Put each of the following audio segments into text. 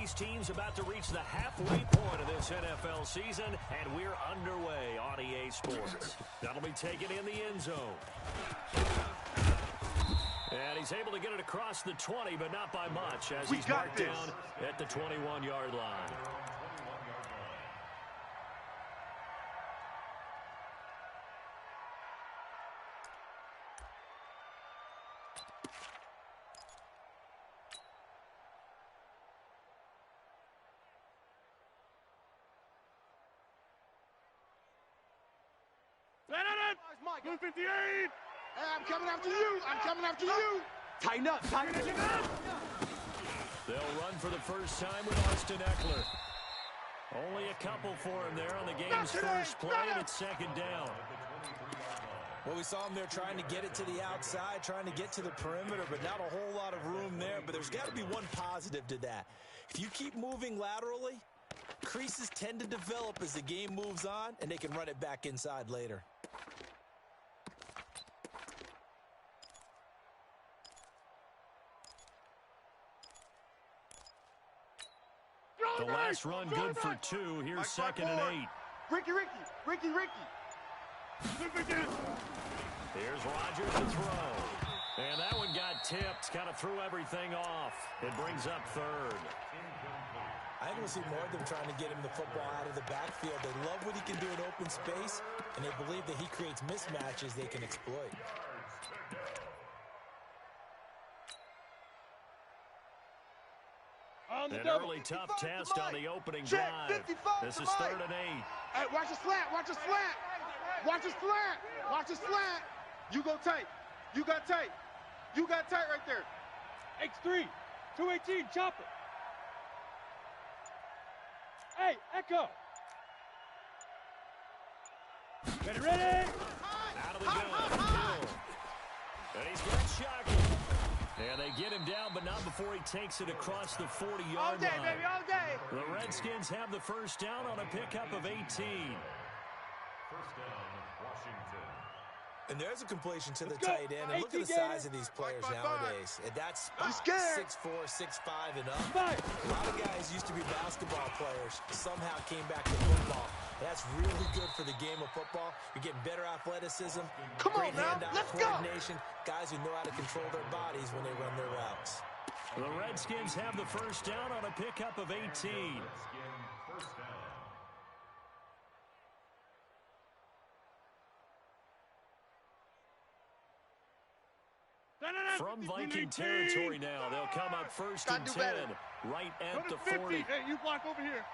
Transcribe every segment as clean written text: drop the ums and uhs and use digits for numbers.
these teams about to reach the halfway point of this NFL season, and we're underway on EA Sports. That'll be taken in the end zone. And he's able to get it across the 20, but not by much, as he's marked down at the 21-yard line. Mike, 258! Hey, I'm coming after you! I'm coming after you! Tighten up! Tighten up! They'll run for the first time with Austin Eckler. Only a couple for him there on the game's first play, and it's second down. Well, we saw him there trying to get it to the outside, trying to get to the perimeter, but not a whole lot of room there. But there's got to be one positive to that. If you keep moving laterally, creases tend to develop as the game moves on, and they can run it back inside later. The last run good for 2. Here's second and 8. Ricky. Here's Rodgers to throw. And that one got tipped. Kind of threw everything off. It brings up third. I think we'll see more of them trying to get him the football out of the backfield. They love what he can do in open space, and they believe that he creates mismatches they can exploit. An early tough test on the opening drive. This is third and 8. Hey, watch the slant. Watch the slant. Watch the slant. Watch the slant. You go tight. You got tight. You got tight right there. X3. 218. Chopper. Hey, Echo. Ready. Out of the gun. And he's got Shockey. And they get him down, but not before he takes it across the 40-yard line. All day, baby, all day. The Redskins have the first down on a pickup of 18. First down, Washington. And there's a completion to the tight end. And look at the size of these players nowadays. At that spot, 6'4", 6'5", and up. A lot of guys used to be basketball players, somehow came back to football. That's really good for the game of football. You're getting better athleticism, great hand-eye coordination, guys who know how to control their bodies when they run their routes. The Redskins have the first down on a pickup of 18. First down. From Viking territory now, they'll come up first and 10, right at the 40. Hey, you block over here.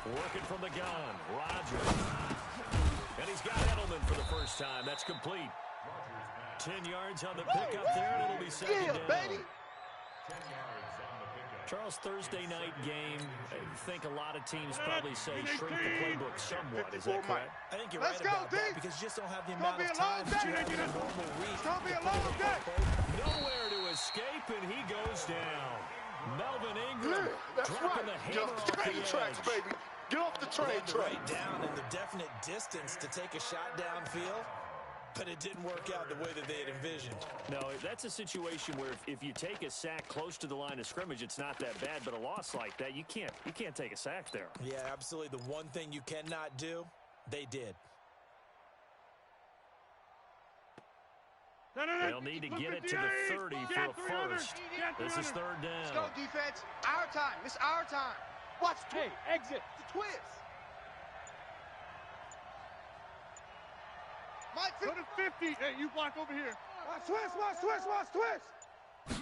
Working from the gun, Rodgers. And he's got Edelman for the first time. That's complete. 10 yards on the pickup there, and it'll be second down. 10 yards on the pickup. Charles, Thursday night game, I think a lot of teams probably say shrink the playbook somewhat. Is that correct? I think you're right about that because you just don't have the amount of time that you have in a normal week. It's gonna be a long day. Nowhere to escape, and he goes down. Melvin Ingram dropping the hammer off the Train tracks, edge. baby. Get off the train track. Right down in the definite distance to take a shot downfield, but it didn't work out the way that they had envisioned. No, that's a situation where if you take a sack close to the line of scrimmage, it's not that bad, but a loss like that, you can't take a sack there. Yeah, absolutely. The one thing you cannot do, they did. They'll need to get it to the 30 for a first. This is third down. Let's go, defense. Our time. It's our time. Watch. Hey, exit. The twist. Mike, Go to 50. Hey, you block over here. watch twist.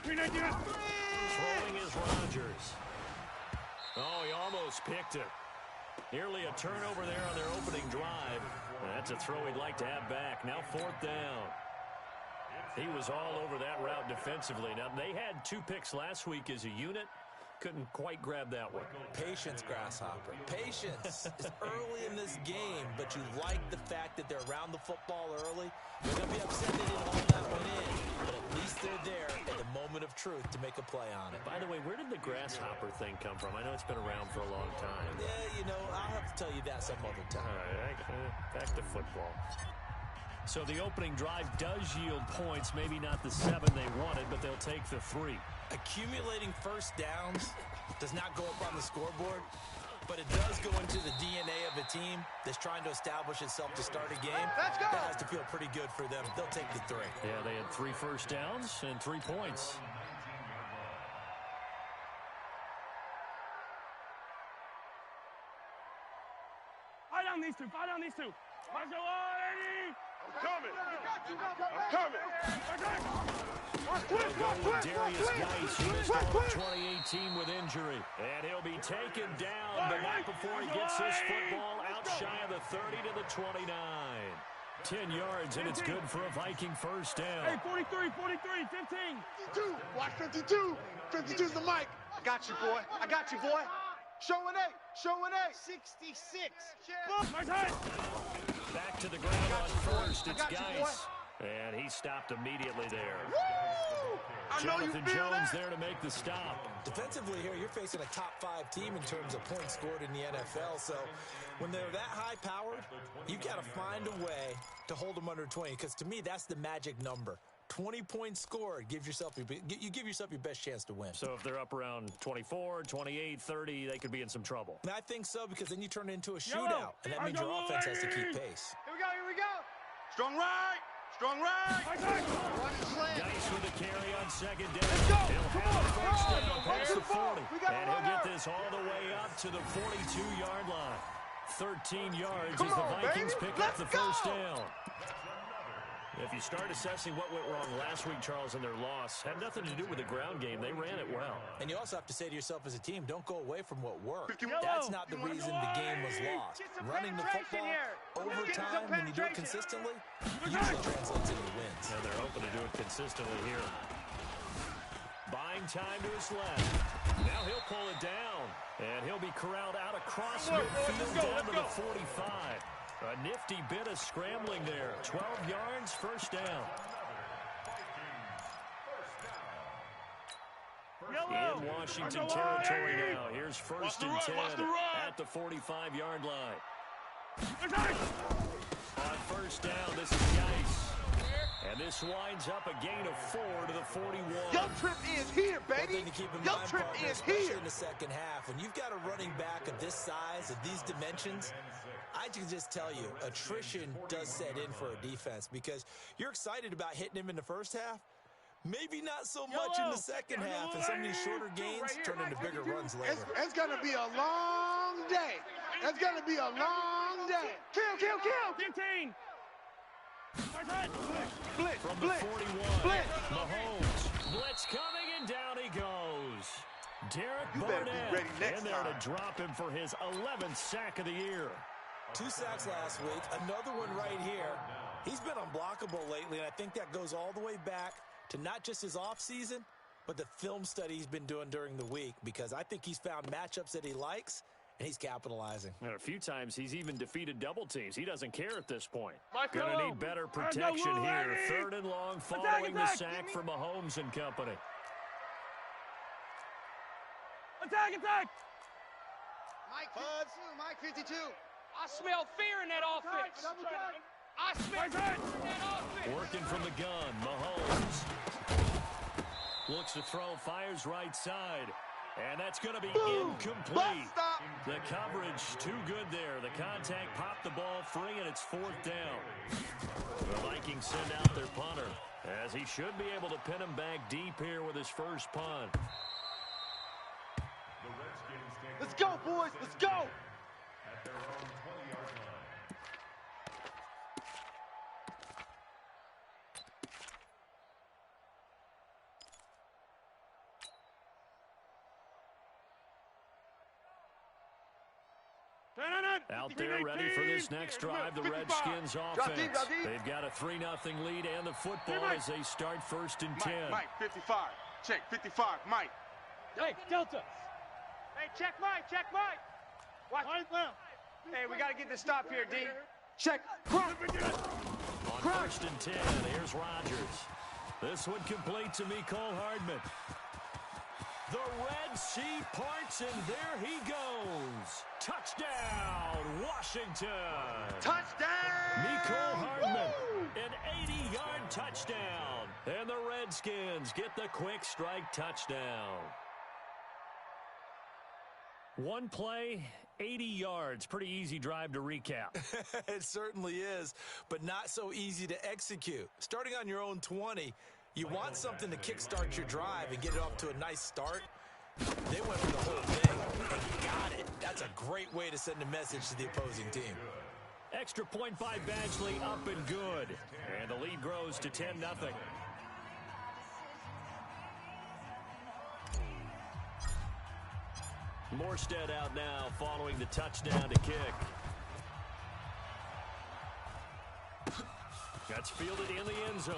319. Throwing is Rodgers. Oh, he almost picked it. Nearly a turnover there on their opening drive. That's a throw he'd like to have back. Now fourth down. He was all over that route defensively. Now, they had 2 picks last week as a unit. Couldn't quite grab that one. Patience, Grasshopper. Patience is early in this game, but you like the fact that they're around the football early. They're going to be upset they didn't hold that one in, but at least they're there at the moment of truth to make a play on it. By the way, where did the grasshopper thing come from? I know it's been around for a long time. Yeah, you know, I'll have to tell you that some other time. All right, back to football. So the opening drive does yield points, maybe not the 7 they wanted, but they'll take the 3. Accumulating first downs does not go up on the scoreboard, but it does go into the DNA of a team that's trying to establish itself to start a game. Let's go. That has to feel pretty good for them. They'll take the 3. Yeah, they had 3 first downs and 3 points. Fight on these two. Fight on these two. Marshall, Eddie. I'm coming. I'm coming. Darius Geis, he missed all of 2018 with injury. And he'll be taken down, but not before he gets this football out shy of the 30 to the 29. 10 yards, and it's good for a Viking first down. Hey, 43, 43, 15. 52. Watch 52. 52's the mic. I got you, boy. I got you, boy. Showing 8. Showing 8. 66. Back to the ground on first. It's Geis. And he stopped immediately there. Jonathan Jones there to make the stop. Defensively here, you're facing a top 5 team in terms of points scored in the NFL. So when they're that high-powered, you've got to find a way to hold them under 20. Because to me, that's the magic number. 20 points scored, you give yourself your best chance to win. So if they're up around 24, 28, 30, they could be in some trouble. And I think so, because then you turn it into a shootout, and that means your offense has to keep pace. Here we go. Strong right. Strong right. Geis with the carry on second down. Let's go. He'll have the first down past the 40. And he'll get this. this all the way up to the 42-yard line. 13 yards Come as the on, Vikings baby. pick up the Let's go. first down. If you start assessing what went wrong last week, Charles, in their loss, had nothing to do with the ground game. They ran it well. And you also have to say to yourself as a team, don't go away from what worked. Yellow. That's not the reason the game was lost. Running the football over time, when you do it consistently, usually translates into wins. And they're hoping to do it consistently here. Buying time to his left. Now he'll pull it down. And he'll be corralled out across midfield down to the 45. A nifty bit of scrambling there. 12 yards, first down. In Washington territory now. Here's first and 10 at the 45-yard line. On first down, this is Geis. And this winds up a gain of 4 to the 41. Your trip is here, One baby. thing to keep in Your mind, trip partner, is especially here. in the second half, when you've got a running back of this size, of these dimensions, I can just tell you, attrition does set in for a defense, because you're excited about hitting him in the first half, maybe not so much in the second half, and some of these shorter gains turn into bigger runs later. It's going to be a long day. It's going to be a long day. Kill. 15. Blitz. From the 41, Mahomes. Blitz coming, and down he goes. Derek You better be Barnett ready next in there time. to drop him for his 11th sack of the year. 2 sacks last week, another one right here. He's been unblockable lately, and I think that goes all the way back to not just his offseason, but the film study he's been doing during the week, because I think he's found matchups that he likes, and he's capitalizing. And a few times he's even defeated double teams. He doesn't care at this point. Mike, Going to hello. need better protection Hello, here. Eddie. 3rd and long following the attack. sack for Mahomes and company. Attack. Mike 52. Mike 52. I smell fear in that offense. I smell fear in that offense. Working from the gun, Mahomes. Looks to throw, fires right side. And that's going to be incomplete. Bust stop. The coverage too good there. The contact popped the ball free, and it's 4th down. The Vikings send out their punter, as he should be able to pin him back deep here with his first punt. Let's go, boys. Let's go. At their own 20-yard line. Out there ready for this next drive, the Redskins offense. They've got a 3-0 lead and the football as they start 1st and 10. Mike 55. Check 55. Mike. Hey, Delta. Hey, check Mike. Watch. Hey, we got to get this stop here, D. Check. On 1st and 10, here's Rodgers. This one complete to Mecole Hardman. The Red Sea parts, and there he goes. Touchdown, Washington. Touchdown! Mecole Hardman, Woo! an 80-yard touchdown. And the Redskins get the quick strike touchdown. One play, 80 yards. Pretty easy drive to recap. It certainly is, but not so easy to execute. Starting on your own 20, you want something to kickstart your drive and get it off to a nice start. They went for the whole thing and got it. That's a great way to send a message to the opposing team. Extra point by Badgley, up and good. And the lead grows to 10-0. Morstead out now following the touchdown to kick. That's fielded in the end zone.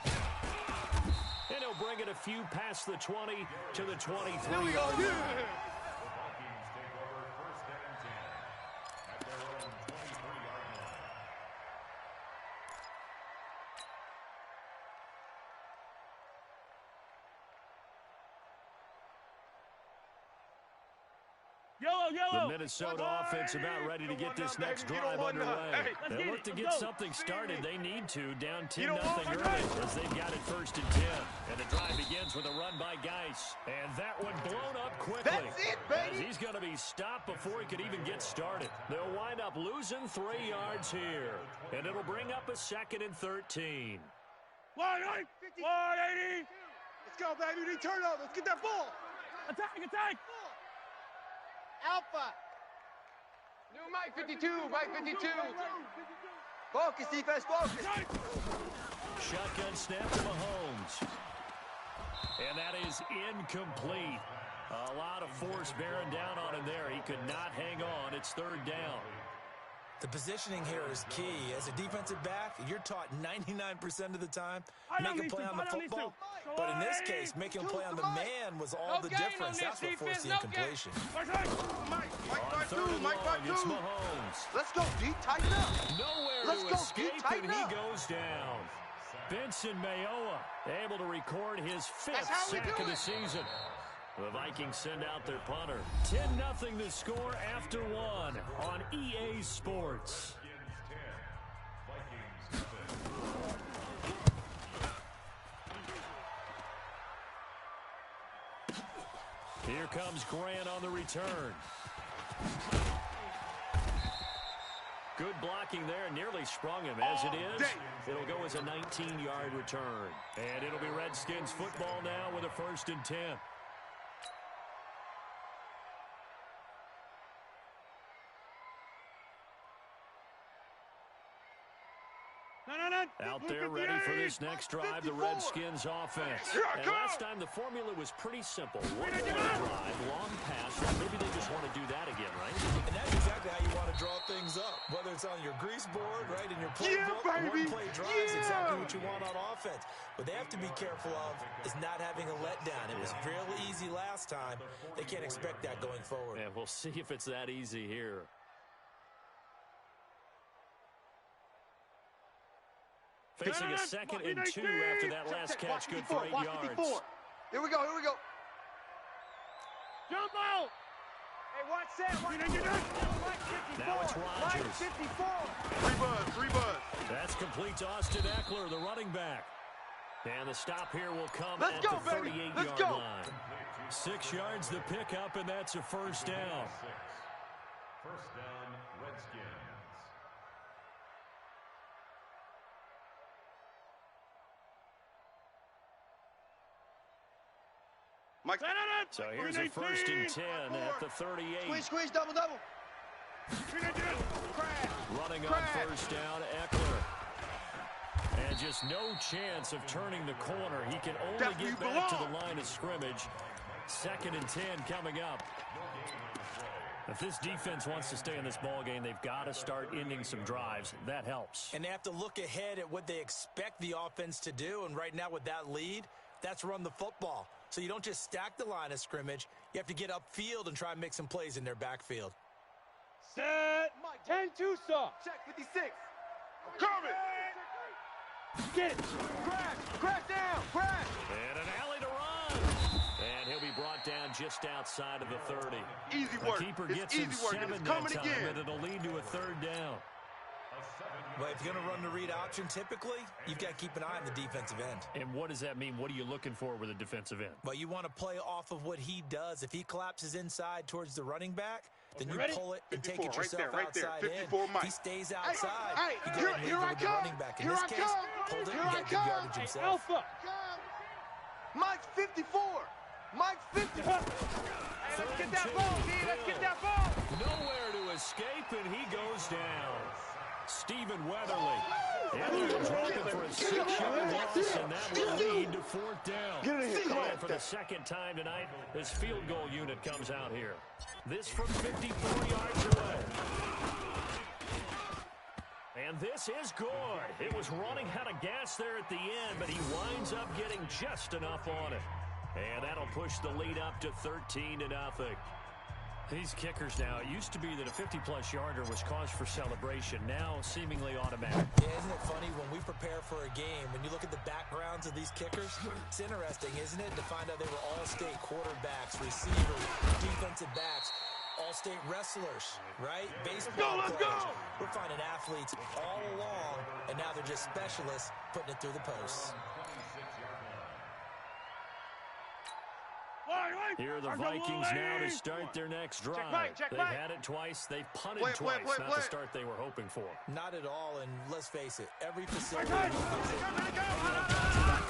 And he'll bring it a few past the 20 to the 23. Here we go. Yeah. Yellow. The Minnesota offense about ready to get this next drive underway. They look to get something started. They need to, down 10-0 early as they've got it 1st and 10. And the drive begins with a run by Geis. And that one blown up quickly. That's it, baby. As he's going to be stopped before he could even get started. They'll wind up losing 3 yards here. And it'll bring up a 2nd and 13. 180. Let's go, baby. Return up. Let's get that ball. Attack. Alpha. New Mike 52, Mike 52. Focus, defense, focus. Shotgun snap to Mahomes. And that is incomplete. A lot of force bearing down on him there. He could not hang on. It's 3rd down. The positioning here is key. As a defensive back, you're taught 99% of the time, make a play on the football. But in this case, making a play on the man was all the difference. That's what forced the incompletion. Mike, It's Mahomes. Let's go, D. Tighten up. Nowhere Let's to go, escape, D. Tighten and he up. goes down. Benson Mayowa able to record his 5th how we sack do of the it. season. The Vikings send out their punter. 10-0 to score after 1 on EA Sports. Here comes Grant on the return. Good blocking there, nearly sprung him. As it is, it'll go as a 19-yard return. And it'll be Redskins football now with a 1st and 10. Out there ready for this next drive, the Redskins offense. And last time the formula was pretty simple. One drive, long pass. Maybe they just want to do that again, right? And that's exactly how you want to draw things up. Whether it's on your grease board, right, in your playbook, one-play drive is exactly what you want on offense. What they have to be careful of is not having a letdown. It was real easy last time. They can't expect that going forward. And we'll see if it's that easy here. Facing a 2nd and 2 after that last catch, good for 8 yards. Here we go. Jump out. Hey, watch that. Now it's Rodgers. 54. Free buzz. That's complete to Austin Eckler, the running back. And the stop here will come Let's at go, the baby. 38-yard Let's go. line. 6 yards the pickup, and that's a 1st down. 1st down, Redskins. Mike. So here's a 1st and 10 at the 38. Squeeze, double. Running on 1st down, Eckler. And just no chance of turning the corner. He can only get back to the line of scrimmage. 2nd and 10 coming up. If this defense wants to stay in this ballgame, they've got to start ending some drives. That helps. And they have to look ahead at what they expect the offense to do. And right now with that lead, that's run the football. So you don't just stack the line of scrimmage. You have to get upfield and try and make some plays in their backfield. Set. 10-2 stop. Check 56. Coming. Get it. Crash down. And an alley to run. And he'll just outside of the 30. Easy The work. keeper It's gets easy him work, and 7 it's that coming time, again. and it'll lead to a 3rd down. Well, if you're going to run the read option, typically, you've got to keep an eye on the defensive end. And what does that mean? What are you looking for with a defensive end? Well, you want to play off of what he does. If he collapses inside towards the running back, then you pull it and take it yourself outside in. If he stays outside, you go and leave it with the running back. In this case, hold it and get good yardage himself. Alpha. Mike's 54. Mike's 54. Hey, let's get that ball, D. Let's get that ball. Nowhere to escape, and he goes down. Stephen Weatherly. And they're dropping for a 6-yard loss, and that will lead to 4th down. And for the 2nd time tonight, this field goal unit comes out here. This from 54 yards away. And this is good. It was running out of gas there at the end, but he winds up getting just enough on it. And that'll push the lead up to 13-0. These kickers now, it used to be that a 50-plus yarder was cause for celebration, now seemingly automatic. Yeah, isn't it funny when we prepare for a game, when you look at the backgrounds of these kickers, it's interesting, isn't it, to find out they were all-state quarterbacks, receivers, defensive backs, all-state wrestlers, right? Baseball players. We're finding athletes all along, and now they're just specialists putting it through the posts. Here are the Vikings now to start their next drive. They've had it twice. They've punted twice. Not the start they were hoping for. Not at all, and let's face it, every facility about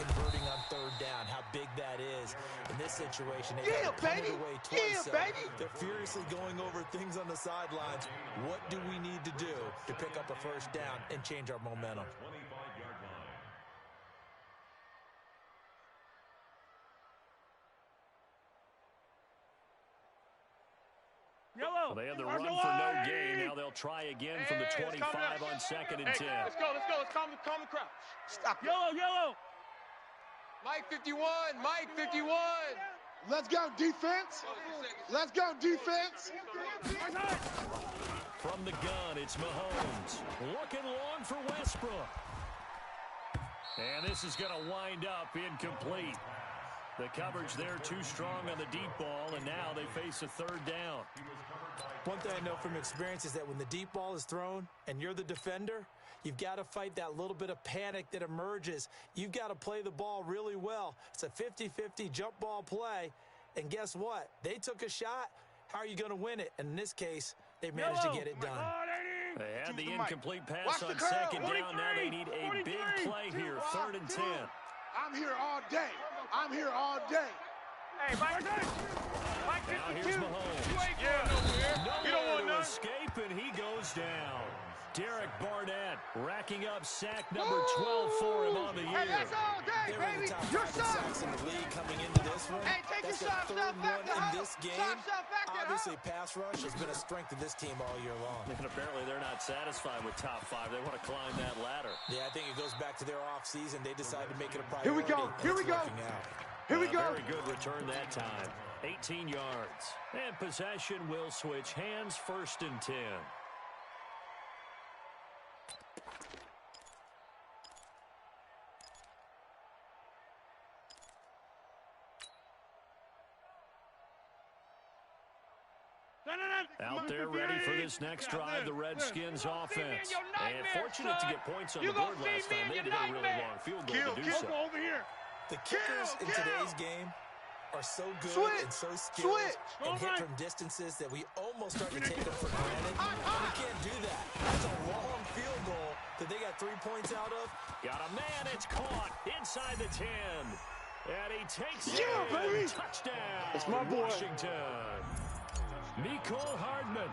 converting on 3rd down, how big that is. In this situation, they got punted away twice. They're furiously going over things on the sidelines. What do we need to do to pick up a 1st down and change our momentum? Well, they had the run for no gain. Now they'll try again from the 25 on 2nd and 10. Let's go. Let's calm the crowd. Stop it. Yellow. Mike 51. Mike 51. Let's go, defense. Let's go, defense. From the gun, it's Mahomes. Looking long for Westbrook. And this is going to wind up incomplete. The coverage there too strong on the deep ball, and now they face a 3rd down. One thing I know from experience is that when the deep ball is thrown and you're the defender, you've got to fight that little bit of panic that emerges. You've got to play the ball really well. It's a 50-50 jump ball play, and guess what? They took a shot. How are you going to win it? And in this case, they managed to get it done. They had the incomplete pass on 2nd down. Now they need a big play here, 3rd and 10. I'm here all day. I'm here all day. Hey, Mike 52. Now here's Mahomes. You ain't going nowhere. You don't want Nowhere to none. escape, and he goes down. Derek Barnett racking up sack number 12 for him on the year. Hey, that's all day, They were baby. the top You're 5 shot. sacks in the league coming into this one. Hey, take That's your their shot, 3rd shot back one to in huddle. this game. Shot back to Obviously, huddle. pass rush has been a strength of this team all year long. And apparently they're not satisfied with top 5. They want to climb that ladder. Yeah, I think it goes back to their offseason. They decided to make it a priority. Here we go. and Here we it's go. working out. Here we go. Very good return that time. 18 yards. And possession will switch hands, 1st and 10. Out there ready for this next drive, the Redskins offense. And fortunate to get points on the board last time. They had to hit a really long field goal to do so. Over here. The kickers in today's game are so good and so skilled and hit from distances that we almost start to take them for granted. We can't do that. That's a long field goal that they got 3 points out of. Got a man, it's caught inside the 10. And he takes it. baby. Touchdown. That's my boy. Washington. Nicole Hardman.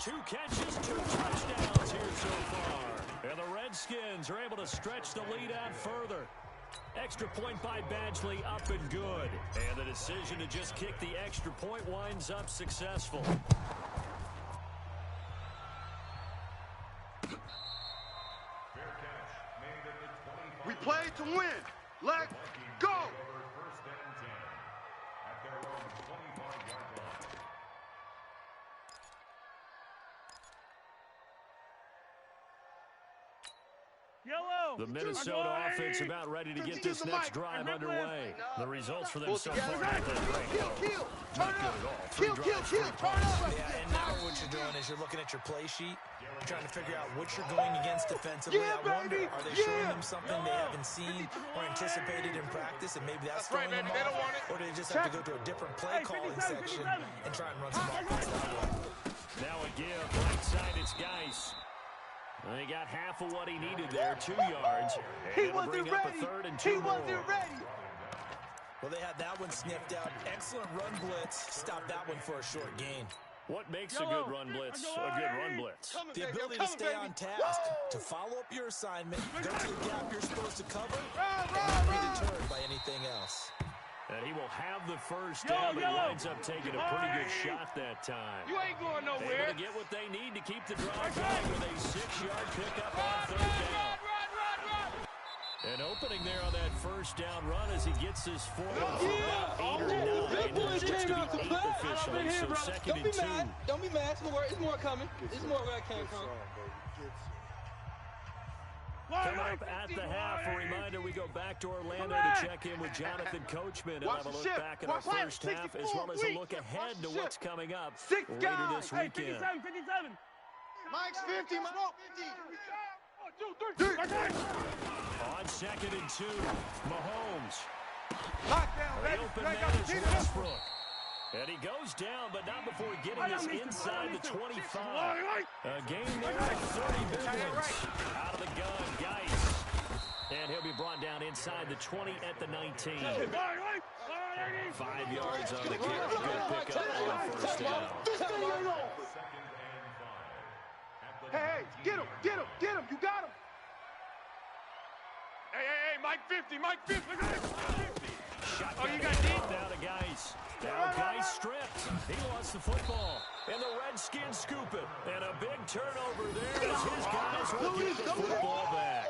2 catches, 2 touchdowns here so far. And the Redskins are able to stretch the lead out further. Extra point by Badgley, up and good. And the decision to just kick the extra point winds up successful. We played to win. Let's go. First and 10 at their own 25-yard line. Yellow. The Minnesota offense about ready to get this next drive underway. The results for them so far have been great. Not good at all. Three drives, 3 points. Yeah, and now what you're doing is you're looking at your play sheet, trying to figure out what you're going against defensively. I wonder, are they showing them something they haven't seen or anticipated in practice, and maybe that's throwing them off? Or do they just have to go to a different play calling section and try and run some offense that way? Now a give, right side, it's Geis. He got half of what he needed there, 2 yards. And it'll bring up a 3rd and 2 more. Well, they had that one sniffed out. Excellent run blitz. Stop that one for a short gain. What makes a good run blitz a good run blitz? The ability to stay on task, to follow up your assignment, go to the gap you're supposed to cover, and not be deterred by anything else. And he will have the first down, but he winds up taking a pretty good shot that time. You ain't going nowhere. Able to get what they need to keep the drive going with a 6-yard pickup on 3rd down. An opening there on that first down run as he gets this forward for about 8 or 9. There's just to be 8 officially, so 2nd and 2. Don't be mad. It's more coming. It's more where I came from. Coming up at the half, a reminder, we go back to Orlando to check in with Jonathan Coachman and have a look back at our first half, as well as a look ahead to what's coming up later this weekend. 57, 57. Mike's 50, Mike 2, 3. On 2nd and 2, Mahomes. Lockdown, The open man is Westbrook. And he goes down, but not before getting us inside the 25. A gain there of 30 minutes. Out of the gun, Geis. And he'll be brought down inside the 20 at the 19. 5 yards on the carry. Good pickup on first down. Hey, get him. You got him. Hey, Mike 50, Mike 50. Shotgun you got deep down to Geis. Now Geis stripped. He wants the football. And the Redskins scoop it. And a big turnover there as his guys will get the football back.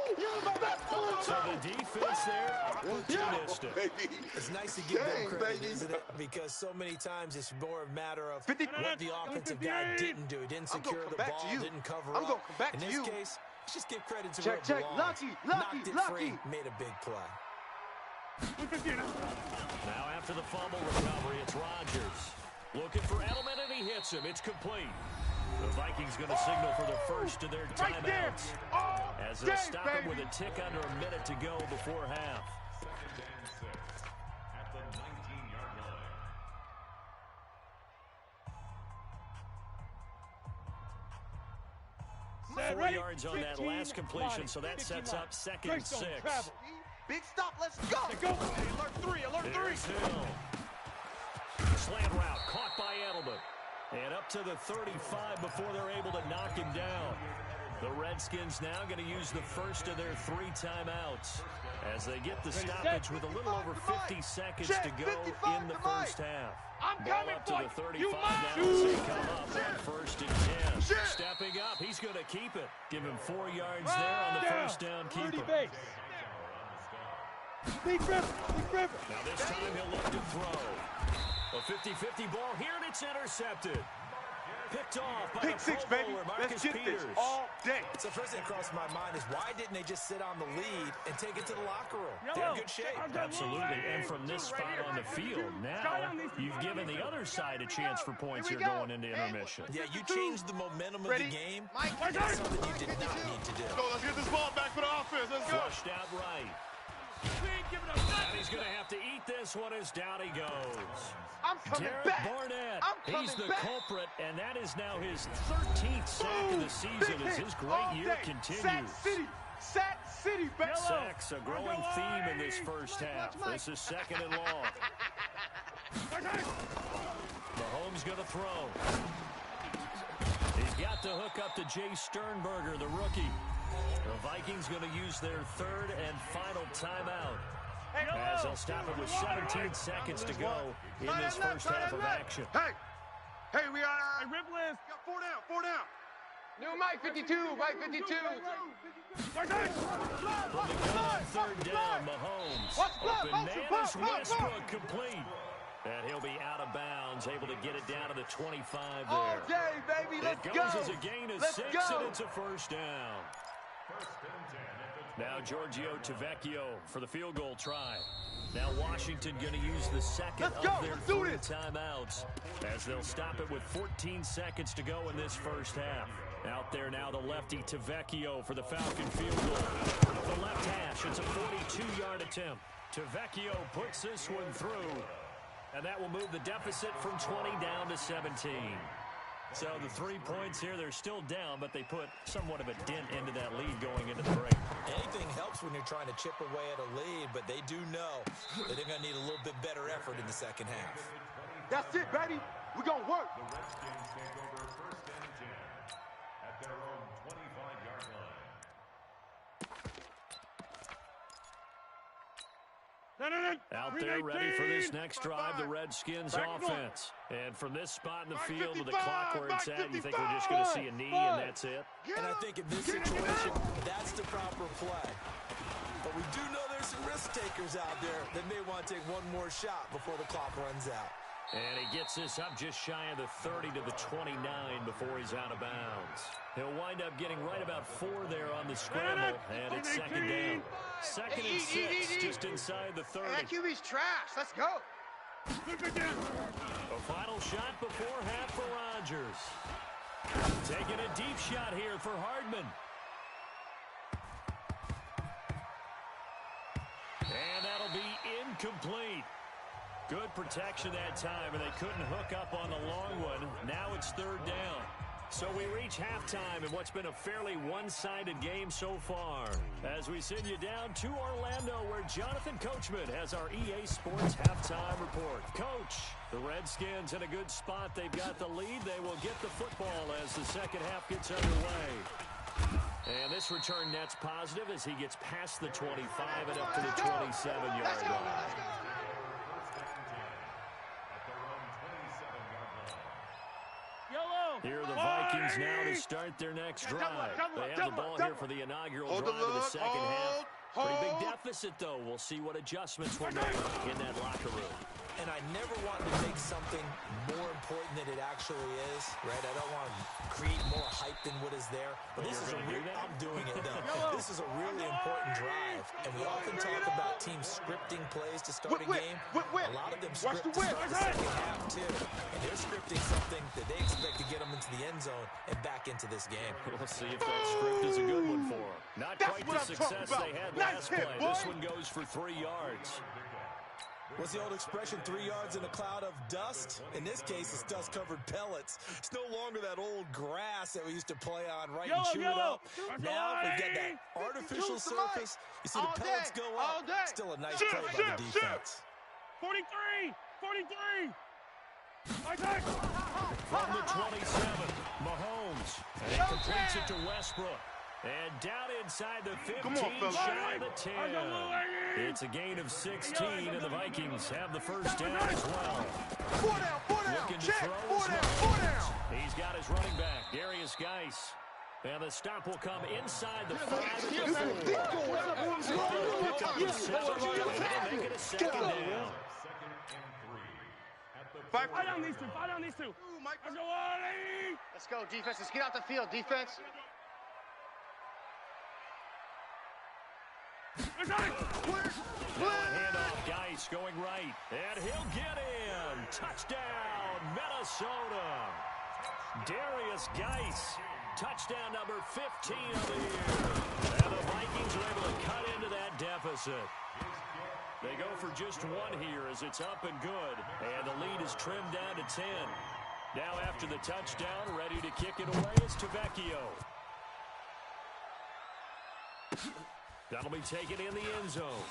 So the defense there, opportunistic. It's nice to give them credit, isn't it? Because so many times it's more a matter of what the offensive guy didn't do. He didn't secure the ball, didn't cover up. In this case, let's just give credit to where it belongs. Knocked it free, made a big play. Now after the fumble recovery, it's Rodgers. Looking for Edelman, and he hits him. It's complete. The Vikings going to signal for the first of their timeouts. As they'll stop him with a tick under a minute to go before half. 2nd and 6 at the 19-yard line. 4 yards on that last completion, so that sets up 2nd and 6. Big stop, let's go. Alert 3. Here's Hill. Slant route caught by Edelman. And up to the 35 before they're able to knock him down. The Redskins now going to use the first of their 3 timeouts as they get the stoppage with a little over 50 seconds to go in the first half. Ball up to the 35 now as they come up on 1st and 10. Stepping up, he's going to keep it. Give him 4 yards there on the first down keeper. Now this time he'll look to throw. A 50-50 ball here, and it's intercepted. Picked off by Pick 6, baby. Let's get Peters. this all day. So first thing that crossed my mind is why didn't they just sit on the lead and take it to the locker room? They're in good shape. Absolutely, and from this spot on the field, now you've given the other side a chance for points here going into intermission. Yeah, you changed the momentum of the game. That's something you did not need to do. Go, let's get this ball back for the offense. Let's go. Flushed out right. And he's going to have to eat this one as down he goes. I'm coming Derek back. Barnett, I'm he's the back. culprit, and that is now his 13th sack of the season as his great year continues. Sack City, baby. Sacks, a growing theme in this first half. This is 2nd and long. Mahomes going to throw. He's got the hook up to Jay Sternberger, the rookie. The Vikings going to use their 3rd and final timeout. As they'll stop it with 17 seconds to go in this first half of action. Hey, we are. Hey, rip list. Got 4 down. New Mike 52, Mike 52. From the gun, 3rd down, Mahomes. Open man is Westbrook, complete. And he'll be out of bounds, able to get it down to the 25 there. All day, baby, let's it go. goes as a gain of 6, and it's a first down. 1st and 10 at the Now Giorgio Tavecchio for the field goal try. Now Washington going to use the second of their 3 timeouts as they'll stop it with 14 seconds to go in this first half. Out there now the lefty Tavecchio for the Falcon field goal. The left hash, it's a 42-yard attempt. Tavecchio puts this one through, and that will move the deficit from 20 down to 17. So the 3 points here, they're still down, but they put somewhat of a dent into that lead going into the break. Anything helps when you're trying to chip away at a lead, but they do know that they're going to need a little bit better effort in the second half. That's it, baby. We're going to work. The Redskins take over 1st and 10 at their own 25-yard line. Out there ready for this next drive, the Redskins offense. And from this spot in the field with the clock where it's at, you think we're just going to see a knee and that's it? And I think in this situation, that's the proper play. But we do know there's some risk takers out there that may want to take one more shot before the clock runs out. And he gets this up just shy of the 30 to the 29 before he's out of bounds. He'll wind up getting right about 4 there on the scramble, and it's second down. Second and 6, just inside the 30. That QB's trash. Let's go. A final shot before half for Rodgers. Taking a deep shot here for Hardman. And that'll be incomplete. Good protection that time, and they couldn't hook up on the long one. Now it's third down. So we reach halftime in what's been a fairly one-sided game so far. As we send you down to Orlando, where Jonathan Coachman has our EA Sports halftime report. Coach, the Redskins in a good spot. They've got the lead. They will get the football as the second half gets underway. And this return net's positive as he gets past the 25 and up to the 27-yard line. Here are the Vikings now to start their next drive. They have the ball here for the inaugural drive of the second half. Pretty big deficit, though. We'll see what adjustments were made in that locker room. And I never want to make something more important than it actually is, right? I don't want to create more hype than what is there. But this is a real, I'm doing it, though. This is a really important drive. And we often talk about teams scripting plays to start a game. A lot of them script to start the second half, too. And they're scripting something that they expect to get them into the end zone and back into this game. We'll see if that script is a good one for them. Not quite the success they had last play. This one goes for 3 yards. What's the old expression, 3 yards in a cloud of dust? In this case, it's dust-covered pellets. It's no longer that old grass that we used to play on, right, and chew it up. Now we get that artificial surface. You see the pellets go up. Still a nice play by the defense. 43! 43! From the 27, Mahomes. And he completes it to Westbrook. And down inside the 15, shy of the 10. It's a gain of 16, and the Vikings have the first down as well. 4 down, Looking to check, throw 4 down. He's got his running back, Darius Geis. And the stop will come inside the 5 at the 4. Pick up the 7, make it a second down. Fight down these two, fight down these two. Let's go, defense. Let's get out the field, defense. Now a handoff, Geis going right, and he'll get in. Touchdown, Minnesota. Darius Geis, touchdown number 15 of the year. And the Vikings are able to cut into that deficit. They go for just 1 here as it's up and good, and the lead is trimmed down to 10. Now after the touchdown, ready to kick it away is Tavecchio. That'll be taken in the end zone.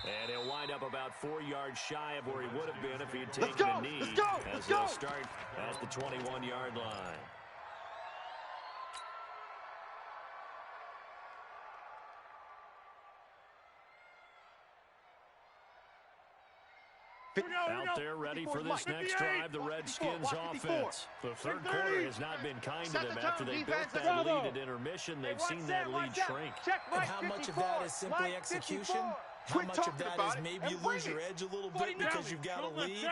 And he'll wind up about 4 yards shy of where he would have been if he had taken a knee. As they'll start at the 21-yard line. Out there ready for this next drive, the Redskins offense. The third quarter has not been kind to them. After they built that lead at intermission, they've seen that lead shrink. And how much of that is simply execution? How much of that is maybe you lose your edge a little bit because you've got a lead?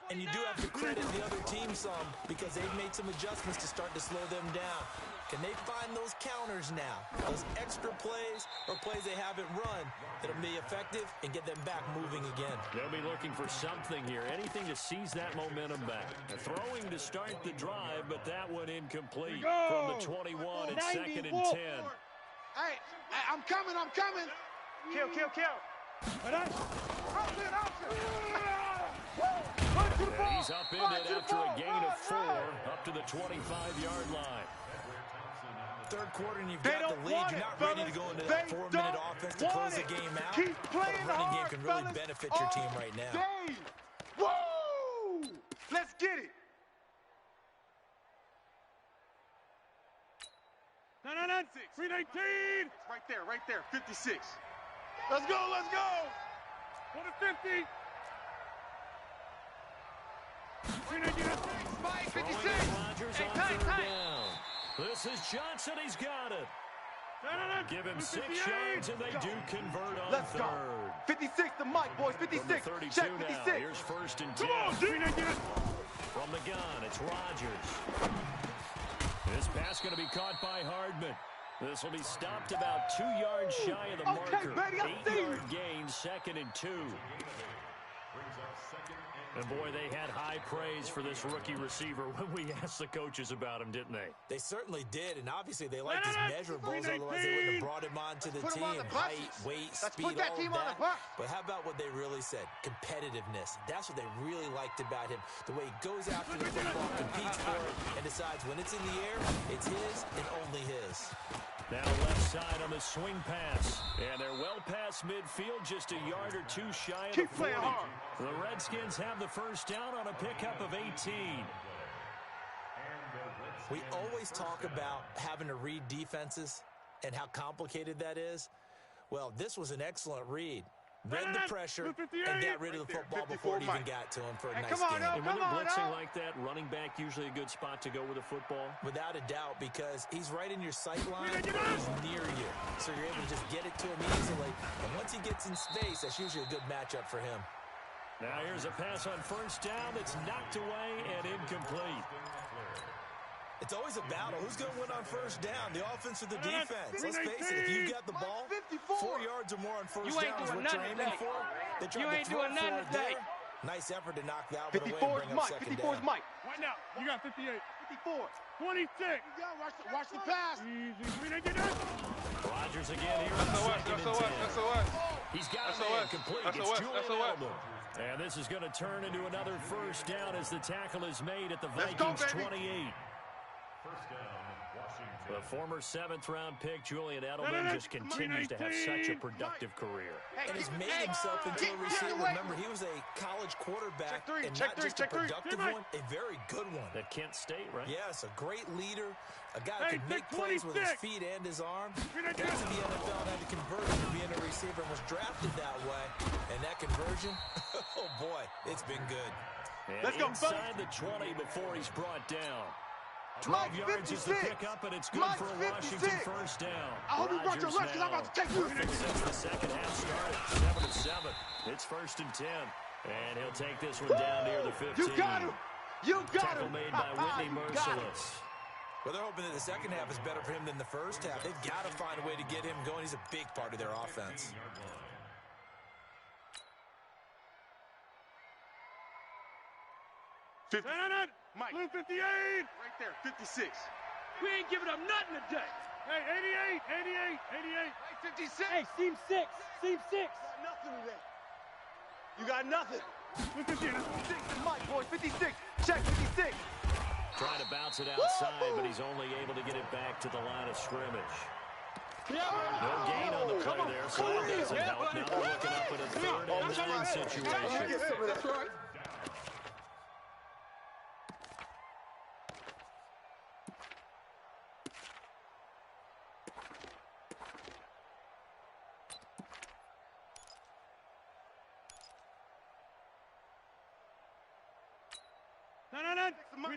And you do have to credit the other team some because they've made some adjustments to start to slow them down. Can they find those counters now? Those extra plays or plays they haven't run that'll be effective and get them back moving again. They'll be looking for something here, anything to seize that momentum back. Throwing to start the drive, but that one incomplete from the 21 and 2nd and 10. Hey, I'm coming. Kill. And he's up in it after a gain of 4, up to the 25-yard line. Third quarter and you've got the lead. You're not ready to go into that 4-minute offense to close the game out. But a running game can really benefit your team right now. Woo! Let's get it. 319. Right there, 56. Let's go. For the 50. 56. Rodgers on third down. This is Johnson. He's got it. Give him 6 yards, and they do convert on Let's third. go. 56 to Mike, boys. 56. From the 32 Check 56. now. Here's 1st and 10. From the gun, it's Rodgers. This pass going to be caught by Hardman. This will be stopped about 2 yards shy of the marker. 8-yard gain, 2nd and 2. And boy, they had high praise for this rookie receiver when we asked the coaches about him, didn't they? They certainly did, and obviously they liked his measurables, otherwise they wouldn't have brought him onto the team. Height, weight, speed, all of that. But how about what they really said? Competitiveness. That's what they really liked about him. The way he goes after the football, competes for it, and decides when it's in the air, it's his and only his. Now left side on the swing pass. And they're well past midfield, just a yard or 2 shy of the 40. The Redskins have the first down on a pickup of 18. We always talk about having to read defenses and how complicated that is. Well, this was an excellent read. Read the pressure and got rid of the football before it even got to him for a nice game. And when they're blitzing like that, running back usually a good spot to go with a football? Without a doubt, because he's right in your sight line, he's near you. So you're able to just get it to him easily. And once he gets in space, that's usually a good matchup for him. Now here's a pass on first down that's knocked away and incomplete. It's always a battle. Who's going to win on first down, the offense or the defense? Let's face it, if you've got the ball, 4 yards or more on first down is what you're aiming for. They tried to throw for it there. Nice effort to knock that one away and bring up second down. 54 is Mike. Right now, you got 58. 54. 26. Watch the pass. Rodgers again here on second and 10. He's got a man complete. It's Julian Edelman. And this is going to turn into another first down as the tackle is made at the Vikings 28. The former 7th-round pick, Julian Edelman, just continues to have such a productive career. And has made himself into a receiver. Remember, he was a college quarterback, and not just a productive one, a very good one. At Kent State, right? Yes, a great leader, a guy who could make plays with his feet and his arm. Got to the NFL and had to convert into being a receiver and was drafted that way. And that conversion, oh boy, it's been good. And inside the 20 before he's brought down. 12 yards is the pickup, and it's good for a Washington first down. I hope you brought your lunch, because I'm about to take you. Since the second half started, 7-7. It's 1st and 10. And he'll take this one down near the 15. You got him. You got him. Tackle made by Whitney Merciless. Well, they're hoping that the second half is better for him than the first half. They've got to find a way to get him going. He's a big part of their offense. Mike. Blue 58. Right there, 56. We ain't giving up nothing today. Hey, 88. 56. Hey, seam 6. Seam 6. Nothing today. You got nothing. Blue 58. 56 is Mike, boys. 56. Check 56. Trying to bounce it outside, but he's only able to get it back to the line of scrimmage. No gain on the play there, so that doesn't help. Now they're looking up at a 3rd and 9 situation. That's right. No.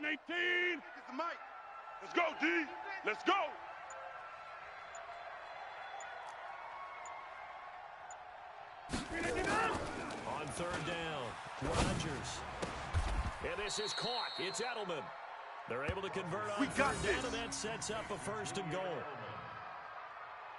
319. Let's go, D. Let's go. On 3rd down, Rodgers. And this is caught. It's Edelman. They're able to convert on third down, and that sets up a 1st and goal.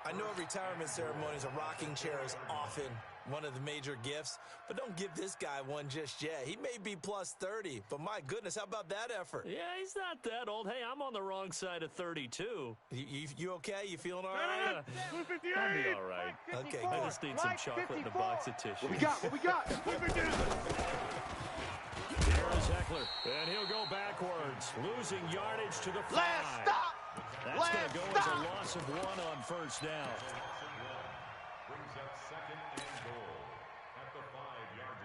I know retirement ceremonies, a rocking chair is often one of the major gifts, but don't give this guy one just yet. He may be plus 30, but my goodness, how about that effort? Yeah, he's not that old. Hey, I'm on the wrong side of 32. You okay? You feeling all right? I'll be all right. Okay, I just need some chocolate and a box of tissue. What we got? What we got? Here's Eckler, and he'll go backwards, losing yardage to the 5. Last stop! That's going to go as a loss of 1 on 1st down. Brings up 2nd and goal at the 5-yard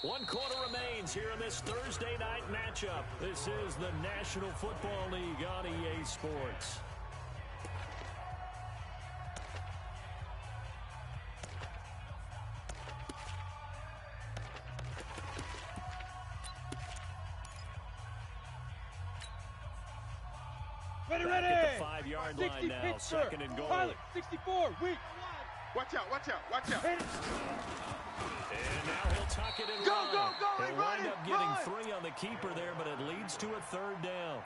line. 1 quarter remains here in this Thursday night matchup. This is the National Football League on EA Sports. Ready, Back at the 5-yard line now, 2nd and goal. Pilot, 64, weak. Watch out, watch out, watch out. And now he'll tuck it and run. He'll wind up getting 3 on the keeper there, but it leads to a 3rd down.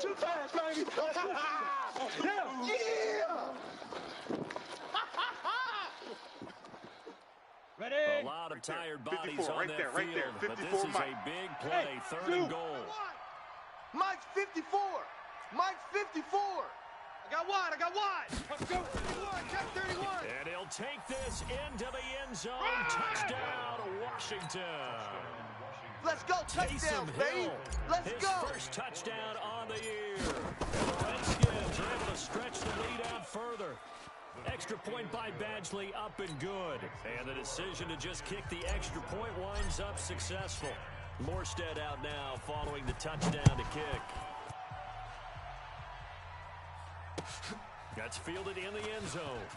Too fast, baby. Ready. A lot of tired bodies 54, on right that there, field, right there. but this 54, is Mike. a big play, 3rd and goal. Mike's 54. Mike's 54. I got wide. I got wide. Let's go. 31. Check 31. And he'll take this into the end zone. Touchdown, Washington. Let's go. Touchdown, Taysom baby. Hill, Let's his go. first touchdown on the year. And the Redskins are able to stretch the lead out further. Extra point by Badgley, up and good. And the decision to just kick the extra point winds up successful. Morstead out now following the touchdown to kick. That's fielded in the end zone.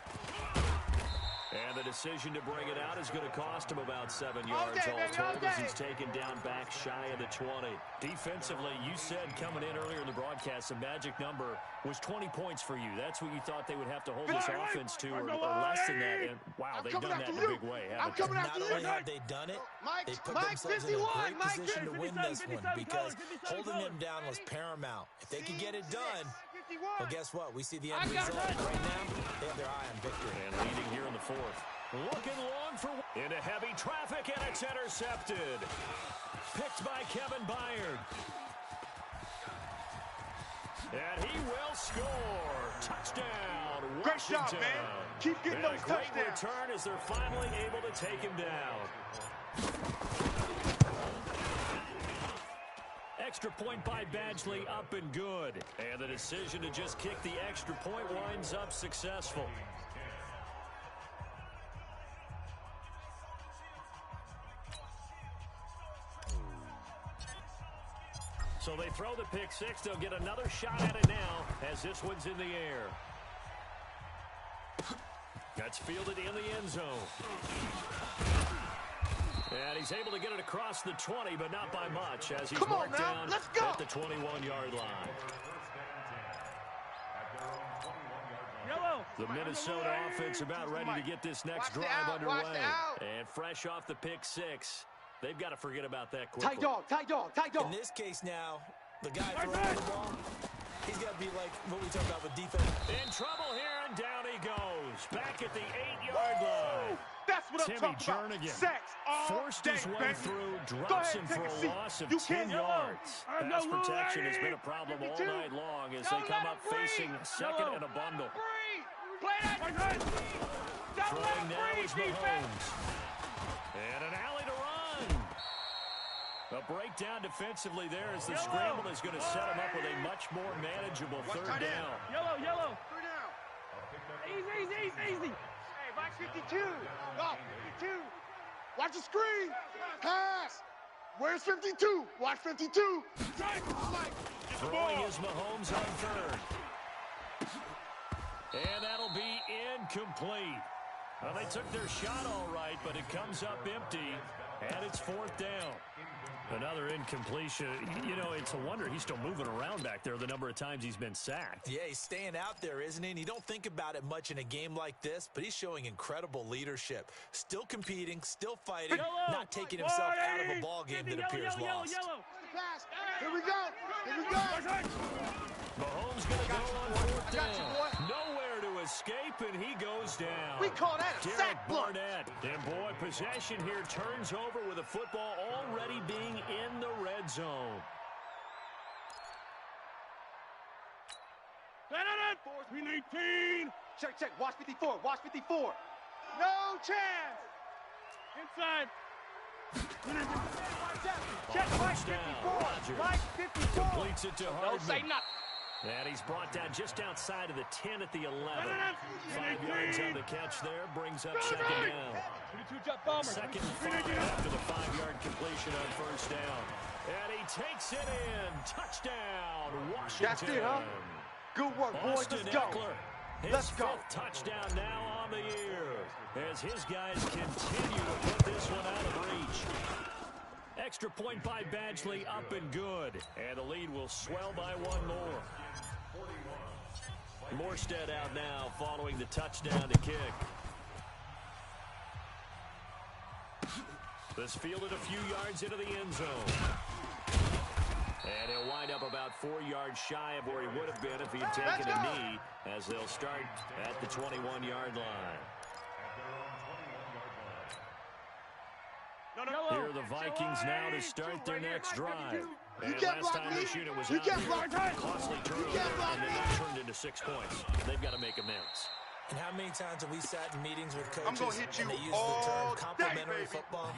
And the decision to bring it out is going to cost him about 7 yards all told as he's taken down back shy of the 20. Defensively, you said coming in earlier in the broadcast, the magic number was 20 points for you. That's what you thought they would have to hold this offense to, or less than that. And wow, they've done that in a big way, haven't they? Not only have they done it, they put themselves in a great position to win this one because holding them down was paramount. If they could get it done, well, guess what? We see the end result. Right now, they have their eye on victory. And leading here in the 4th. Looking long for into heavy traffic, and it's intercepted. Picked by Kevin Byard. And he will score. Touchdown, Washington. Great job, man. Keep getting those touchdowns. Great return as they're finally able to take him down. Extra point by Badgley, up and good. And the decision to just kick the extra point winds up successful. So they throw the pick 6. They'll get another shot at it now as this one's in the air. That's fielded in the end zone. And he's able to get it across the 20, but not by much as he's marked down at the 21-yard line. The Minnesota offense about ready to get this next drive underway. And fresh off the pick 6. They've got to forget about that quickly. Tight dog, tight dog, tight dog. In this case now, the guy throwing the ball, he's got to be like what we talked about with defense. In trouble here, and down he goes. Back at the 8-yard line. That's what I'm talking about. Jernigan Sacks all forced day, his way baby. through, drops him for a loss of 10 yards. Pass protection has been a problem all night long as they come up facing second and a bundle. Throwing now is Mahomes. And an alley to run. A breakdown defensively there as the scramble is going to set him up with a much more manageable 3rd down. Yellow. 3rd down. Easy. Hey, Mike 52. Go. 52. Watch the screen. Pass. Where's 52? Watch 52. Throwing is Mahomes on 3rd. And that'll be incomplete. Well, they took their shot all right, but it comes up empty. And it's 4th down. Another incompletion. You know, it's a wonder he's still moving around back there the number of times he's been sacked. Yeah, he's staying out there, isn't he? And you don't think about it much in a game like this, but he's showing incredible leadership. Still competing, still fighting, not taking himself out of a ball game that appears lost. Here we go. Here we go. Mahomes going to go on 4th down. Nowhere to escape, and he goes down. We call that a sack block. Barnett. And boy, possession here turns over with the football already being in the red zone. We need 18. Check, check. Watch 54. Watch 54. No chance. Inside. Check Mike 54. Mike 54. Completes it to Hardman. Don't say nothing. And he's brought down just outside of the 10 at the 11. 5 yards on the catch there. Brings up 2nd down. 2nd and 5 after the 5-yard completion on 1st down. And he takes it in. Touchdown, Washington. That's it, huh? Good work, boys. Let's go. Let's go. 5th touchdown now on the year as his guys continue to put this one out of reach. Extra point by Badgley, up and good. And the lead will swell by 1 more. Morstead out now following the touchdown to kick. This fielded a few yards into the end zone. And he'll wind up about 4 yards shy of where he would have been if he had taken a knee, as they'll start at the 21-yard line. Here are the Vikings now to start their next drive. And last time this unit was out here, costly turnover, and then they turned into 6 points. They've got to make amends. And how many times have we sat in meetings with coaches I'm gonna hit you and they use all the term day, complementary baby. football?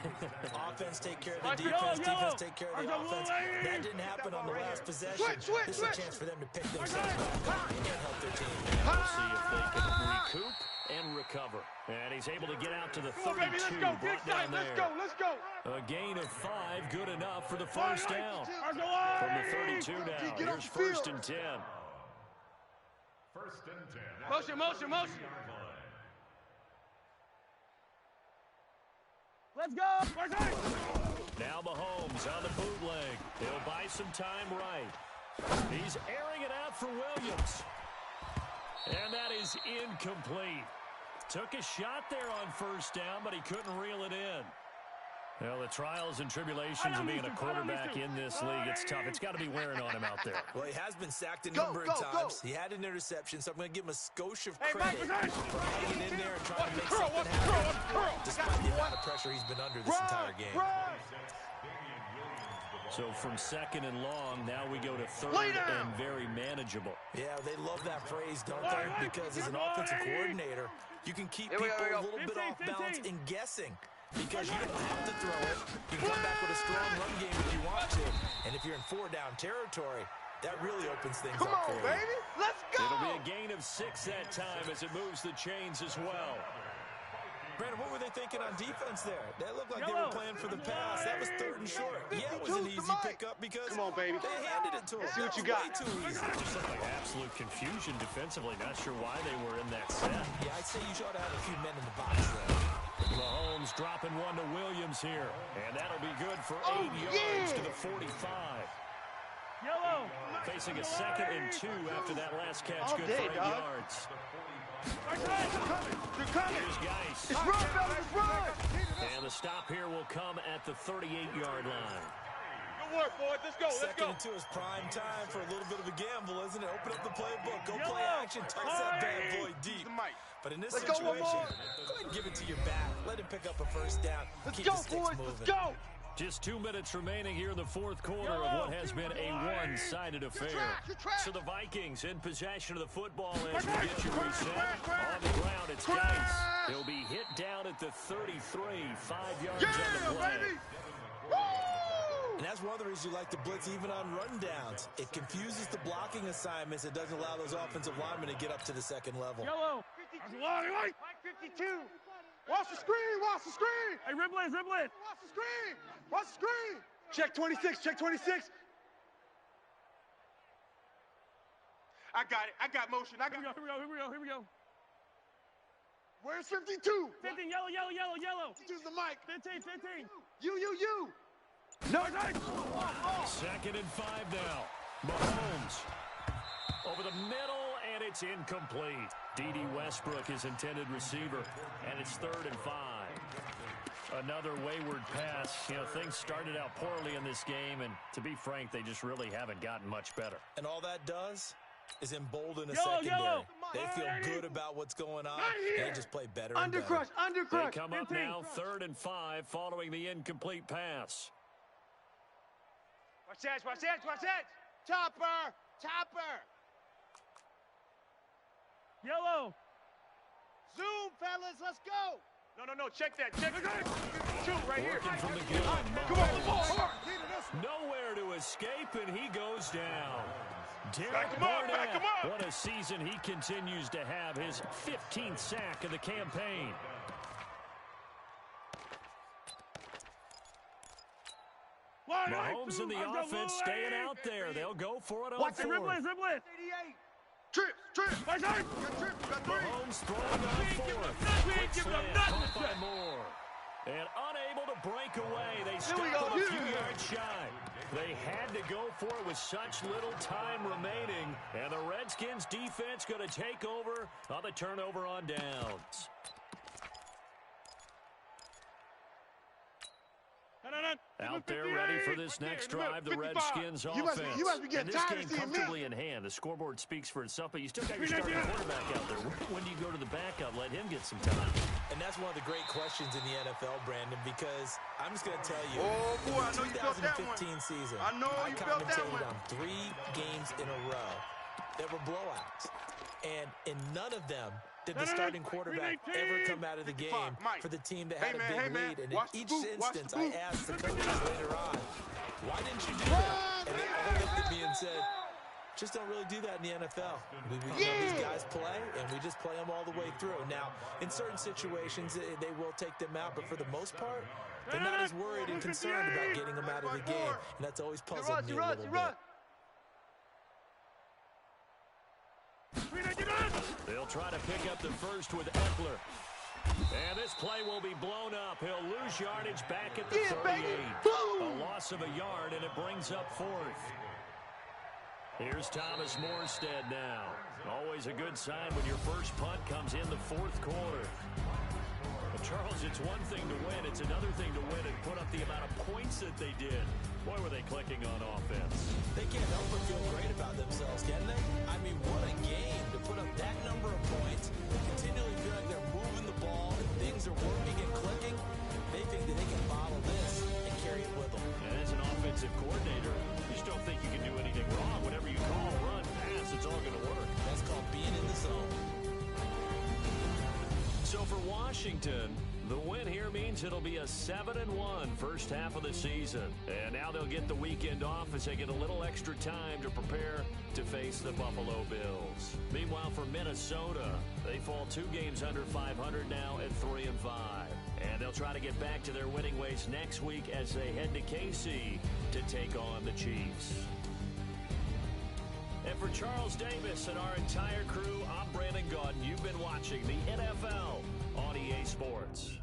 Offense take care of the defense, defense take care of the offense. That didn't happen on the last possession. This is a chance for them to pick themselves back up and help their team. And we'll see if they can recoup and recover. And he's able to get out to the 32, brought down there. Let's go. A gain of 5, good enough for the 1st down. From the 32 now, here's 1st and 10. 1st and 10. Motion. Let's go. Now Mahomes on the bootleg. He'll buy some time right. He's airing it out for Williams. And that is incomplete. Took a shot there on 1st down, but he couldn't reel it in. Well, the trials and tribulations of being a quarterback in this league, it's tough. It's got to be wearing on him out there. Well, he has been sacked a number of times. He had an interception, so I'm going to give him a skosh of credit for hanging in there and trying to make something happen, despite the amount of pressure he's been under this entire game. So from 2nd and long, now we go to 3rd and very manageable. Yeah, they love that phrase, don't they? Because as an offensive coordinator, you can keep people a little bit off balance and guessing. Because you don't have to throw it. You can come back with a strong run game if you want to. And if you're in 4-down territory, that really opens things up for you. Come on, baby. Let's go. It'll be a gain of 6 that time as it moves the chains as well. Brandon, what were they thinking on defense there? That looked like they were playing for the pass. That was 3rd and short. Yeah, it was an easy pickup because Come on, baby. they handed it to him. See what you got. Way too easy. Just looked like absolute confusion defensively. Not sure why they were in that set. Yeah, I'd say you ought to have a few men in the box there. Mahomes dropping 1 to Williams here. And that'll be good for 8 yards to the 45. Yellow. Facing a 2nd and 2 after that last catch. Good for 8 yards. They're coming. Here's Geis. It's run, fellas. It's run. And the stop here will come at the 38-yard line. Good work, boys. Let's go. Let's go. 2nd and 2 is prime time for a little bit of a gamble, isn't it? Open up the playbook. Go play action. Toss that bad boy deep. But in this situation, go ahead and give it to your back. Let him pick up a 1st down. Let's go, boys. Let's go. Just 2 minutes remaining here in the 4th quarter of what has been a one-sided affair. So the Vikings in possession of the football as we get you reset. On the ground, it's Geis. He'll be hit down at the 33, 5 yards on the play. And that's one of the reasons you like to blitz even on rundowns. It confuses the blocking assignments. It doesn't allow those offensive linemen to get up to the 2nd level. Yellow. 52. Mike 52. Watch the screen. Watch the screen. Hey, Riblet. Watch the screen. Watch the screen. Check 26. Check 26. I got it. I got motion. Here we go. Where's 52? 15, yellow. 52's the mic. 15. You. No, nice. Second and 5 now. Mahomes over the middle, and it's incomplete. D.D. Westbrook, his intended receiver, and it's 3rd and 5. Another wayward pass. You know, things started out poorly in this game, and to be frank, they just really haven't gotten much better. And all that does is embolden a secondary. They feel good about what's going on, and they just play better and better. Undercrush. They come up now 3rd and 5 following the incomplete pass. Watch that. Chopper. Yellow. Zoom, fellas, let's go. No, check that. Shoot right here. Working from the gun. Mahomes. Nowhere to escape, and he goes down. Derek Barnett. What a season he continues to have. His 15th sack of the campaign. Mahomes and the offense staying out there. They'll go for it on 4th. Dribble it. Trip. Mahomes throwing on 4th. Quick slant, caught by Moore. And unable to break away. They stop him a few yards shy. They had to go for it with such little time remaining. And the Redskins defense going to take over on the turnover on downs. Out there ready for this next drive, the Redskins offense. And this game comfortably in hand. The scoreboard speaks for itself, but you still got your starting quarterback out there. When do you go to the backup? Let him get some time. And that's one of the great questions in the NFL, Brandon, because I'm just going to tell you, I know in the you felt that one. 2015 season, I know you felt that commentated one. on 3 games in a row that were blowouts. And in none of them did the starting quarterback ever come out of the game for the team that had a big lead. And in each instance, I asked the coaches later on, why didn't you do that? And they all looked at me and said, just don't really do that in the NFL. These guys play, and we just play them all the way through. Now, in certain situations, they will take them out, but for the most part, they're not as worried and concerned about getting them out of the game, and that's always puzzled me a little bit. They'll try to pick up the first with Eckler. And this play will be blown up. He'll lose yardage back at the 38. A loss of a yard, and it brings up 4th. Here's Thomas Morstead now. Always a good sign when your first punt comes in the 4th quarter. But Charles, it's one thing to win. It's another thing to win and put up the amount of points that they did. Boy, were they clicking on offense. They can't help but feel great about themselves, can they? I mean, what a game to put up that number of points, continually feel like they're moving the ball, and things are working and clicking. They think that they can bottle this and carry it with them. And as an offensive coordinator, you just don't think you can do anything wrong. Whatever you call, run, pass, it's all going to work. That's called being in the zone. So for Washington, the win here means it'll be a 7-1 first half of the season. And now they'll get the weekend off as they get a little extra time to prepare to face the Buffalo Bills. Meanwhile, for Minnesota, they fall 2 games under 500 now at 3-5. And they'll try to get back to their winning ways next week as they head to KC to take on the Chiefs. And for Charles Davis and our entire crew, I'm Brandon Gaudin. You've been watching the NFL on EA Sports.